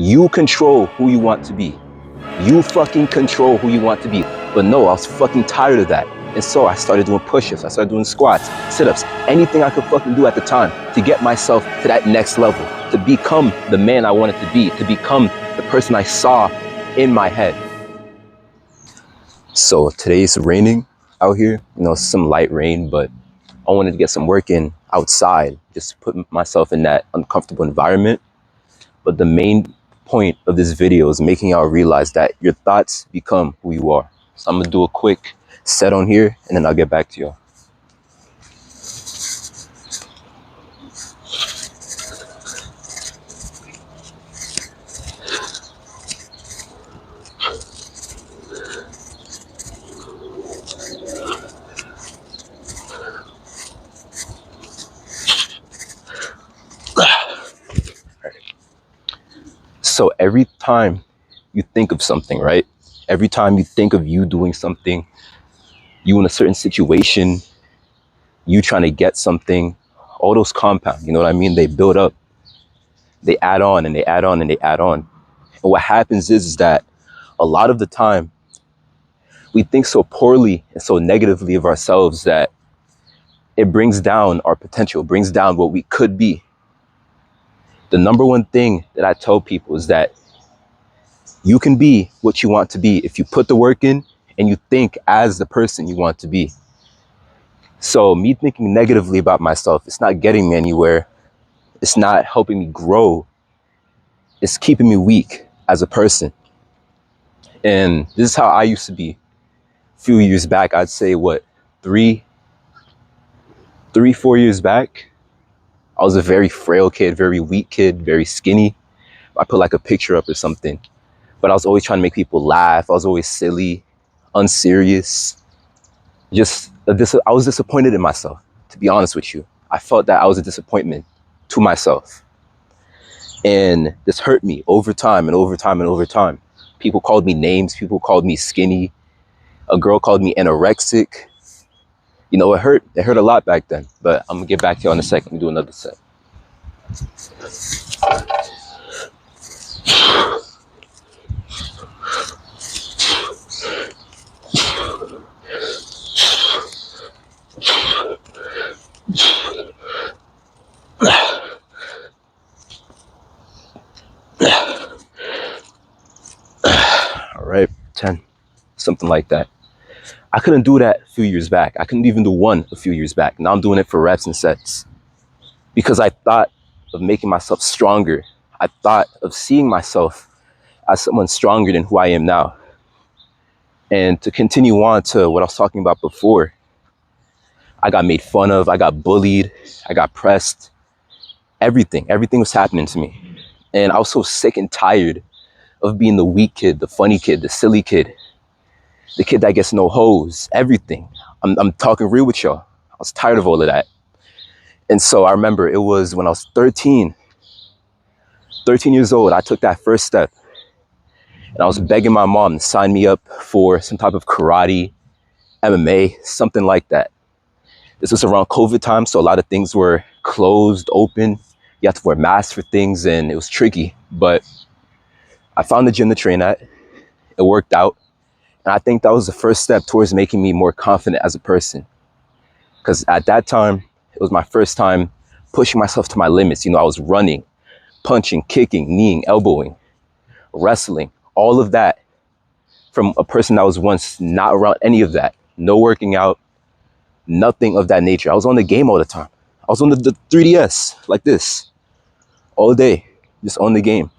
You control who you want to be. You fucking control who you want to be. But no, I was fucking tired of that. And so I started doing push-ups, I started doing squats, sit-ups, anything I could fucking do at the time to get myself to that next level, to become the man I wanted to be, to become the person I saw in my head. So today it's raining out here, some light rain, but I wanted to get some work in outside, just to put myself in that uncomfortable environment. But the main point of this video is making y'all realize that your thoughts become who you are. So I'm gonna do a quick set on here and then I'll get back to y'all. So every time you think of something, right? Every time you think of you doing something, you in a certain situation, you trying to get something, all those compound, you know what I mean? They build up, they add on and they add on and they add on. And what happens is that a lot of the time we think so poorly and so negatively of ourselves that it brings down our potential, brings down what we could be. The number one thing that I tell people is that you can be what you want to be if you put the work in and you think as the person you want to be. So me thinking negatively about myself, it's not getting me anywhere. It's not helping me grow. It's keeping me weak as a person. And this is how I used to be a few years back. I'd say 4 years back. I was a very frail kid, very weak kid, very skinny. I put like a picture up or something. But I was always trying to make people laugh. I was always silly, unserious. I was disappointed in myself, to be honest with you. I felt that I was a disappointment to myself. And this hurt me over time and over time and over time. People called me names. People called me skinny. A girl called me anorexic. It hurt. It hurt a lot back then. But I'm going to get back to you in a second and do another set. All right, 10, something like that. I couldn't do that a few years back. I couldn't even do one a few years back. Now I'm doing it for reps and sets because I thought of making myself stronger. I thought of seeing myself as someone stronger than who I am now. And to continue on to what I was talking about before, I got made fun of, I got bullied, I got pressed. Everything was happening to me. And I was so sick and tired of being the weak kid, the funny kid, the silly kid, the kid that gets no hoes, everything. I'm talking real with y'all. I was tired of all of that. And so I remember it was when I was 13 years old, I took that first step. And I was begging my mom to sign me up for some type of karate, MMA, something like that. This was around COVID time, so a lot of things were closed, open. You had to wear masks for things, and it was tricky. But I found the gym to train at. It worked out. And I think that was the first step towards making me more confident as a person. Because at that time, it was my first time pushing myself to my limits. I was running, punching, kicking, kneeing, elbowing, wrestling, all of that from a person that was once not around any of that. No working out, nothing of that nature. I was on the game all the time. I was on the 3DS like this all day, just on the game.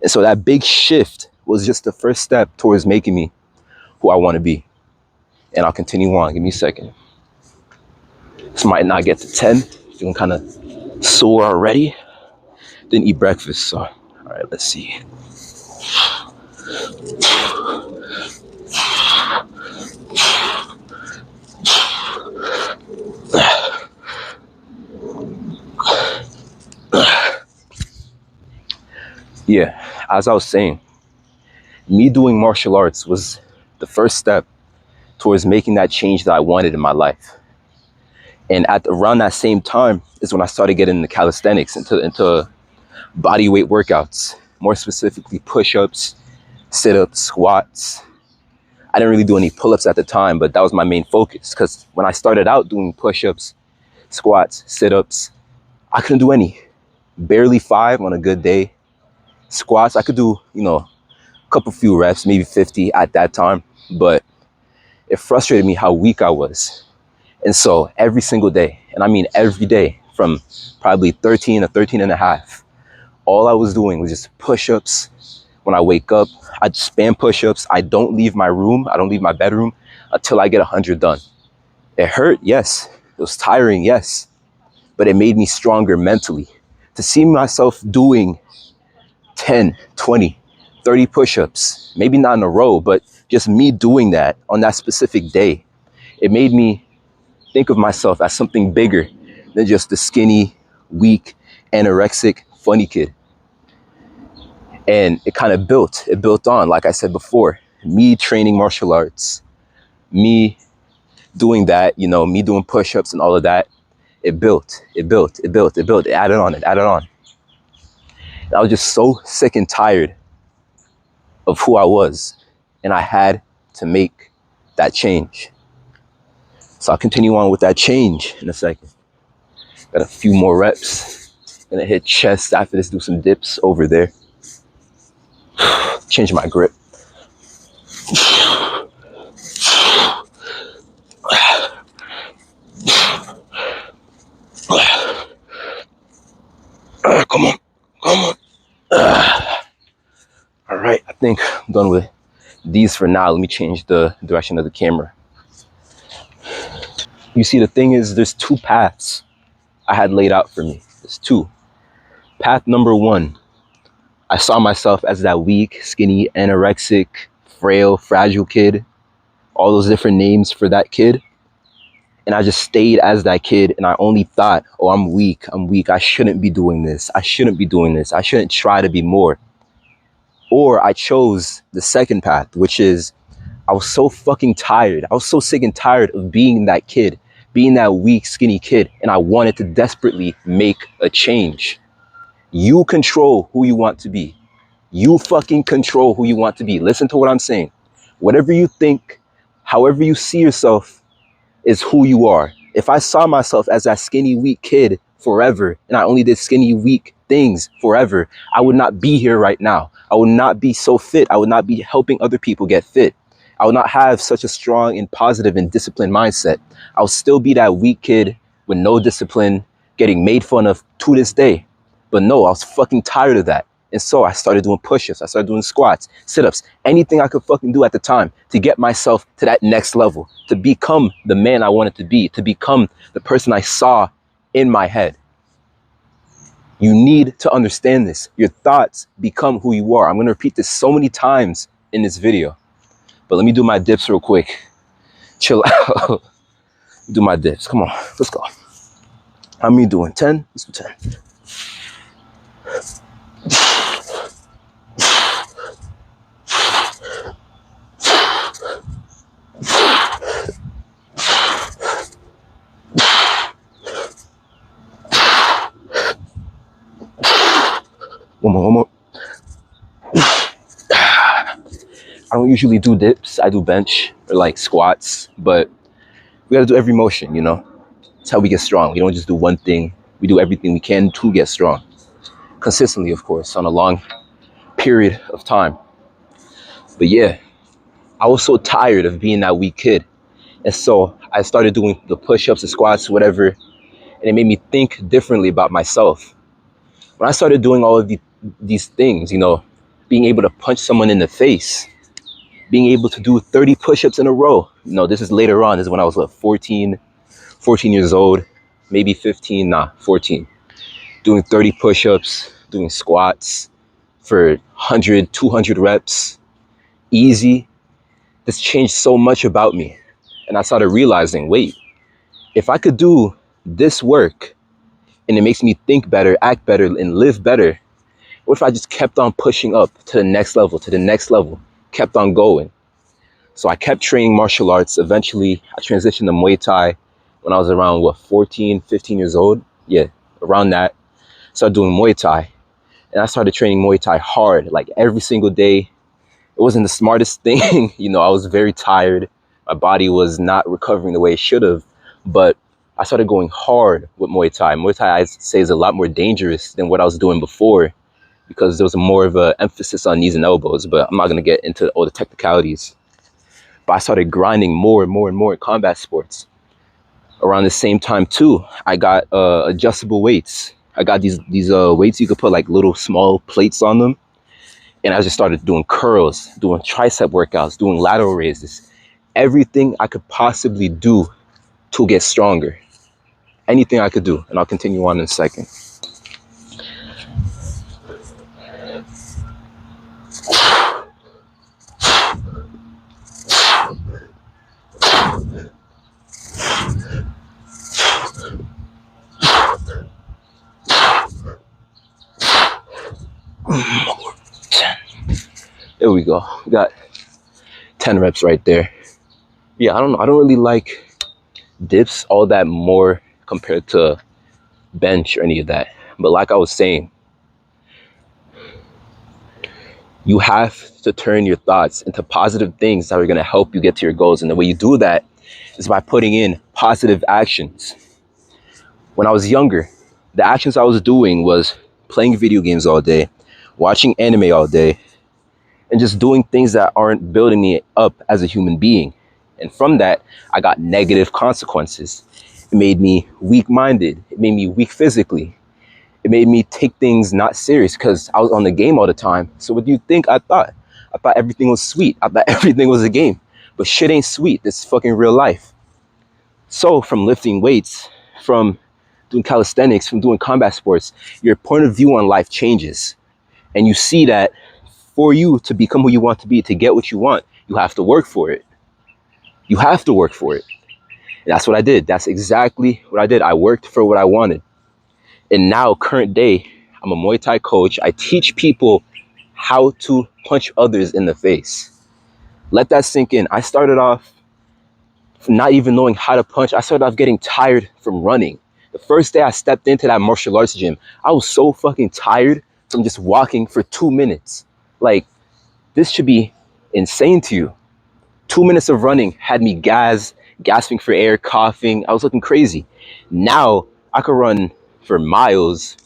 And so that big shift was just the first step towards making me who I want to be. And I'll continue on. Give me a second. This might not get to 10. Feeling kind of sore already. Didn't eat breakfast, so all right, let's see. Yeah, as I was saying, me doing martial arts was the first step towards making that change that I wanted in my life. And around that same time is when I started getting into calisthenics, into body weight workouts, more specifically push-ups, sit-ups, squats. I didn't really do any pull-ups at the time, but that was my main focus, because when I started out doing push-ups, squats, sit-ups, I couldn't do any. Barely 5 on a good day. Squats, I could do, a couple few reps, maybe 50 at that time, but it frustrated me how weak I was. And so every single day, and I mean every day, from probably 13 to 13 and a half, all I was doing was just push-ups. When I wake up, I spam push-ups. I don't leave my room. I don't leave my bedroom until I get 100 done. It hurt, yes. It was tiring, yes. But it made me stronger mentally. To see myself doing 10, 20, 30 push-ups, maybe not in a row, but just me doing that on that specific day, it made me think of myself as something bigger than just the skinny, weak, anorexic, funny kid. And it kind of built on, like I said before, me training martial arts, me doing that, me doing push-ups and all of that. It built, it added on. And I was just so sick and tired of who I was, and I had to make that change. So I'll continue on with that change in a second. Got a few more reps. Gonna hit chest after this, do some dips over there. Change my grip. Come on. All right, I think I'm done with these for now. Let me change the direction of the camera. You see, the thing is, there's 2 paths I had laid out for me. There's 2. Path number 1, I saw myself as that weak, skinny, anorexic, frail, fragile kid, all those different names for that kid. And I just stayed as that kid, and I only thought, oh, I'm weak. I shouldn't be doing this. I shouldn't try to be more. Or I chose the second path, which is I was so fucking tired. I was so sick and tired of being that kid, being that weak, skinny kid. And I wanted to desperately make a change. You control who you want to be. You fucking control who you want to be. Listen to what I'm saying. Whatever you think, however you see yourself, is who you are. If I saw myself as that skinny, weak kid forever, and I only did skinny, weak things forever, I would not be here right now. I would not be so fit. I would not be helping other people get fit. I would not have such a strong and positive and disciplined mindset. I would still be that weak kid with no discipline, getting made fun of to this day. But no, I was fucking tired of that. And so I started doing push-ups, I started doing squats, sit-ups, anything I could fucking do at the time to get myself to that next level, to become the man I wanted to be, to become the person I saw in my head. You need to understand this. Your thoughts become who you are. I'm gonna repeat this so many times in this video, but let me do my dips real quick. Chill out. Do my dips, come on, let's go. How many doing, 10? Let's do 10. One more. I don't usually do dips. I do bench or like squats, but we gotta do every motion, That's how we get strong. We don't just do one thing. We do everything we can to get strong. Consistently, of course, on a long period of time. But yeah, I was so tired of being that weak kid. And so I started doing the push-ups, the squats, whatever, and it made me think differently about myself. When I started doing all of these things, being able to punch someone in the face, being able to do 30 push-ups in a row. This is later on. This is when I was 14 years old, maybe 15, 14. Doing 30 push-ups, doing squats for 100, 200 reps, easy. This changed so much about me. And I started realizing, wait, if I could do this work and it makes me think better, act better, and live better, what if I just kept on pushing up to the next level, kept on going? So I kept training martial arts. Eventually, I transitioned to Muay Thai when I was around, 14, 15 years old? Yeah, around that. Started doing Muay Thai. And I started training Muay Thai hard, like every single day. It wasn't the smartest thing. I was very tired. My body was not recovering the way it should have. But I started going hard with Muay Thai. Muay Thai, I'd say, is a lot more dangerous than what I was doing before because there was more of an emphasis on knees and elbows. But I'm not going to get into all the technicalities. But I started grinding more and more and more in combat sports. Around the same time, too, I got adjustable weights. I got these weights you could put like little small plates on them. And I just started doing curls, doing tricep workouts, doing lateral raises, everything I could possibly do to get stronger. Anything I could do. And I'll continue on in a second. There we go. We got 10 reps right there. Yeah, I don't know. I don't really like dips all that more compared to bench or any of that. But like I was saying, you have to turn your thoughts into positive things that are going to help you get to your goals. And the way you do that is by putting in positive actions. When I was younger, the actions I was doing was playing video games all day, watching anime all day, and just doing things that aren't building me up as a human being. And from that, I got negative consequences. It made me weak-minded. It made me weak physically. It made me take things not serious because I was on the game all the time. So what do you think I thought? I thought everything was sweet. I thought everything was a game. But shit ain't sweet. This is fucking real life. So from lifting weights, from doing calisthenics, from doing combat sports, your point of view on life changes. And you see that for you to become who you want to be, to get what you want, you have to work for it. You have to work for it. And that's what I did. That's exactly what I did. I worked for what I wanted. And now, current day, I'm a Muay Thai coach. I teach people how to punch others in the face. Let that sink in. I started off not even knowing how to punch. I started off getting tired from running. The first day I stepped into that martial arts gym, I was so fucking tired from just walking for 2 minutes. Like, this should be insane to you. 2 minutes of running had me gasping for air, coughing. I was looking crazy. Now I could run for miles.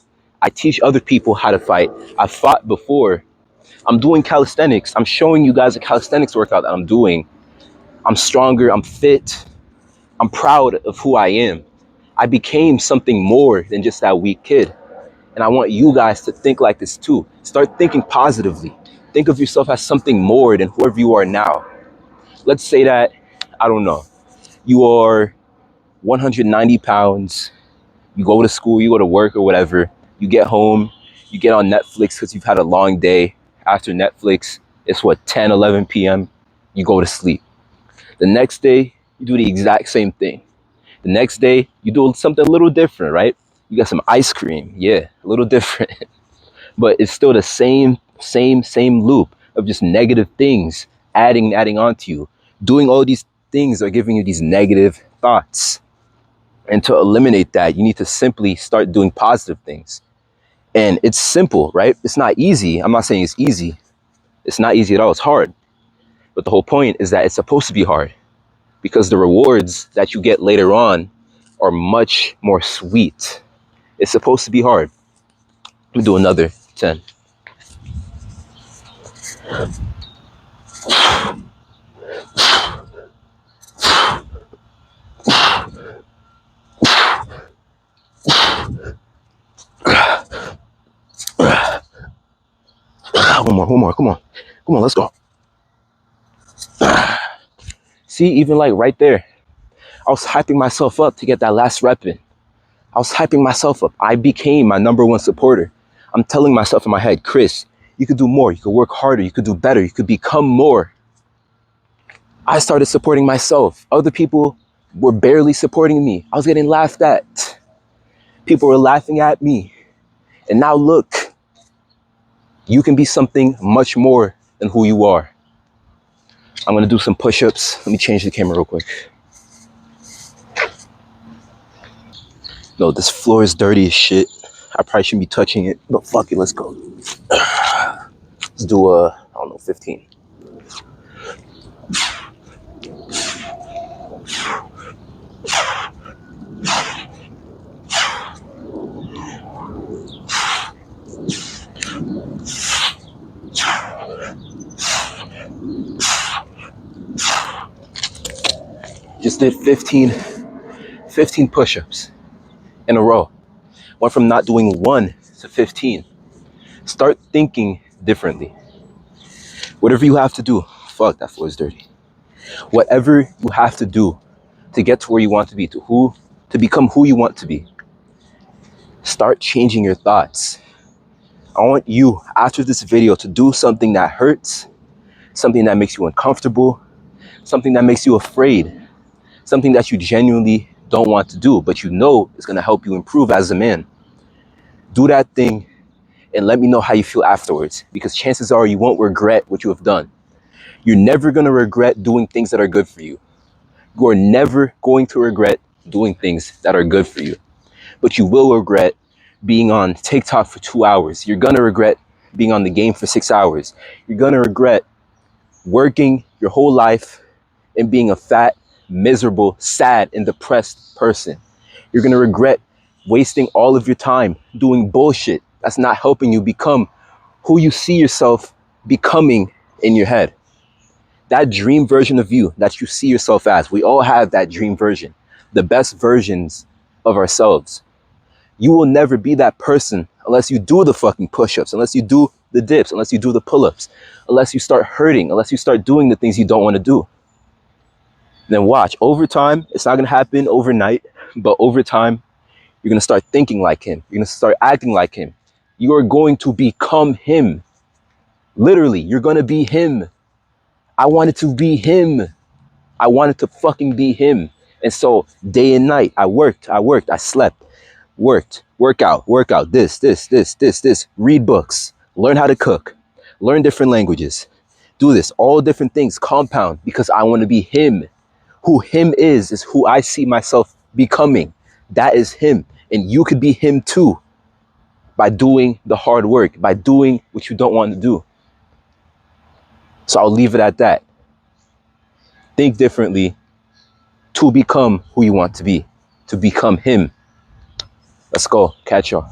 I teach other people how to fight. I've fought before. I'm doing calisthenics. I'm showing you guys a calisthenics workout that I'm doing. I'm stronger. I'm fit. I'm proud of who I am. I became something more than just that weak kid. And I want you guys to think like this too. Start thinking positively. Think of yourself as something more than whoever you are now. Let's say that, I don't know, you are 190 pounds, you go to school, you go to work or whatever, you get home, you get on Netflix because you've had a long day. After Netflix, it's 10, 11 p.m., you go to sleep. The next day, you do the exact same thing. The next day, you do something a little different, right? You got some ice cream, yeah, a little different. But it's still the same loop of just negative things adding on to you. Doing all these things are giving you these negative thoughts. And to eliminate that, you need to simply start doing positive things. And it's simple, right? It's not easy. I'm not saying it's easy. It's not easy at all. It's hard. But the whole point is that it's supposed to be hard because the rewards that you get later on are much more sweet. It's supposed to be hard. Let me do another 10. One more, come on, let's go. See, even like right there, I was hyping myself up to get that last rep in. I was hyping myself up. I became my number one supporter. I'm telling myself in my head, Chris, you could do more, you could work harder, you could do better, you could become more. I started supporting myself. Other people were barely supporting me. I was getting laughed at. People were laughing at me. And now look, you can be something much more than who you are. I'm gonna do some push-ups. Let me change the camera real quick. No, this floor is dirty as shit. I probably shouldn't be touching it, but fuck it, let's go. Let's do I don't know, 15. Just did 15 push-ups in a row. Went from not doing 1 to 15. Start thinking differently. Whatever you have to do, fuck, that floor is dirty. Whatever you have to do to get to where you want to be, to become who you want to be, start changing your thoughts. I want you, after this video, to do something that hurts, something that makes you uncomfortable, something that makes you afraid, something that you genuinely don't want to do, but you know is going to help you improve as a man. Do that thing and let me know how you feel afterwards, because chances are you won't regret what you have done. You're never going to regret doing things that are good for you. You are never going to regret doing things that are good for you. But you will regret being on TikTok for 2 hours. You're going to regret being on the game for 6 hours. You're going to regret working your whole life and being a fat, miserable, sad, and depressed person. You're going to regret wasting all of your time doing bullshit that's not helping you become who you see yourself becoming in your head. That dream version of you that you see yourself as. We all have that dream version, the best versions of ourselves. You will never be that person unless you do the fucking push-ups, unless you do the dips, unless you do the pull-ups, unless you start hurting, unless you start doing the things you don't want to do. Then watch, over time, it's not going to happen overnight, but over time, you're going to start thinking like him. You're going to start acting like him. You are going to become him. Literally, you're going to be him. I wanted to be him. I wanted to fucking be him. And so day and night, I worked, I slept, workout, this, read books, learn how to cook, learn different languages, do this, all different things, compound, because I want to be him. Who him is who I see myself becoming. That is him. And you could be him too by doing the hard work, by doing what you don't want to do. So I'll leave it at that. Think differently to become who you want to be, to become him. Let's go. Catch y'all.